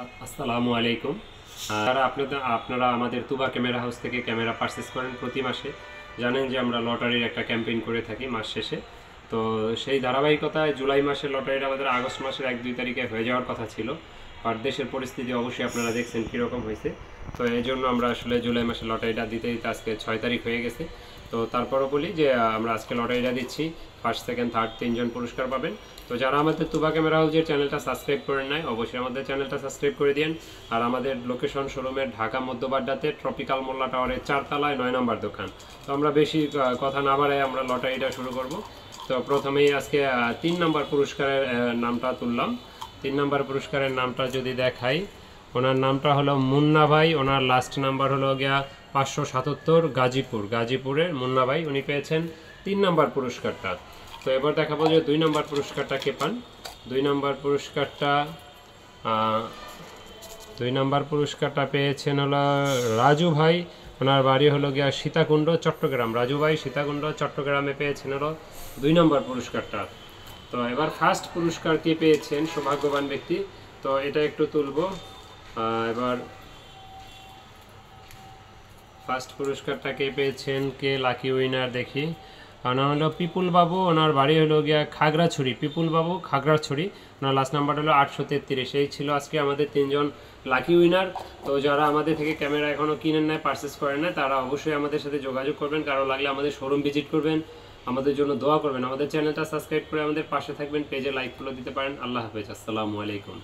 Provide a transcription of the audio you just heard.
আসসালামু আলাইকুম। আপনারা আমাদের তুবা ক্যামেরা হাউস থেকে ক্যামেরা পারচেস করেন প্রতি মাসে। জানেন যে আমরা লটারির একটা ক্যাম্পেইন করে থাকি মাস শেষে। তো সেই ধারাবাহিকতায় জুলাই মাসের লটারিটা আমাদের আগস্ট মাসের 1-2 তারিখে হয়ে যাওয়ার কথা ছিল। আর দেশের পরিস্থিতি অবশ্যই আপনারা দেখছেন কীরকম হয়েছে। তো এই জন্য আমরা আসলে জুলাই মাসের লটারিটা দিতে দিতে আজকে 6 তারিখ হয়ে গেছে। তো তারপরও বলি যে আমরা আজকে লটারিটা দিচ্ছি, ফার্স্ট সেকেন্ড থার্ড 3 জন পুরস্কার পাবেন। তো যারা আমাদের তুবা ক্যামেরা হাউসের চ্যানেলটা সাবস্ক্রাইব করেন নাই, অবশ্যই আমাদের চ্যানেলটা সাবস্ক্রাইব করে দিন। আর আমাদের লোকেশন শোরুমের ঢাকা মধ্যবাড্ডাতে ট্রপিক্যাল মোল্লা টাওয়ারের 4 তলায় 9 নম্বর দোকান। তো আমরা বেশি কথা না বাড়াই আমরা লটারিটা শুরু করব। তো প্রথমেই আজকে 3 নম্বর পুরস্কারের নামটা তুললাম। 3 নম্বর পুরস্কারের নামটা যদি দেখাই, ওনার নামটা হলো মুন্না ভাই। ওনার লাস্ট নাম্বার হলো গিয়া 577, গাজীপুরের মুন্না ভাই। উনি পেয়েছেন 3 নম্বর পুরস্কারটা। তো এবার দেখাবো যে 2 নম্বর পুরস্কারটা কে পান। 2 নম্বর পুরস্কারটা পেয়েছেন হলো রাজু ভাই। ওনার বাড়ি হলো গিয়া সীতাকুণ্ড, চট্টগ্রাম। রাজু ভাই সীতাকুণ্ড, চট্টগ্রামে পেয়েছেন হলো 2 নম্বর পুরস্কারটা। তো এবার ফার্স্ট পুরস্কার কে পেয়েছেন সৌভাগ্যবান ব্যক্তি, তো এটা একটু তুলবো। এবার ফার্স্ট পুরস্কারটা কে পেয়েছেন, কে লাকি উইনার দেখি। ওনার হলো পিপুল বাবু। ওনার বাড়ি হলো গিয়া খাগড়াছড়ি। পিপুল বাবু, খাগড়াছড়ি। ওনার লাস্ট নাম্বার হলো 833। এই ছিল আজকে আমাদের 3 জন লাকি উইনার। তো যারা আমাদের থেকে ক্যামেরা এখনও কিনেন নাই, পারচেস করেন না, তারা অবশ্যই আমাদের সাথে যোগাযোগ করবেন। কারো লাগলে আমাদের শোরুম ভিজিট করবেন, আমাদের জন্য দোয়া করবেন। আমাদের চ্যানেলটা সাবস্ক্রাইব করে আমাদের পাশে থাকবেন, পেজে লাইক ফলো দিতে পারেন। আল্লাহ হাফেজ, আসসালামু আলাইকুম।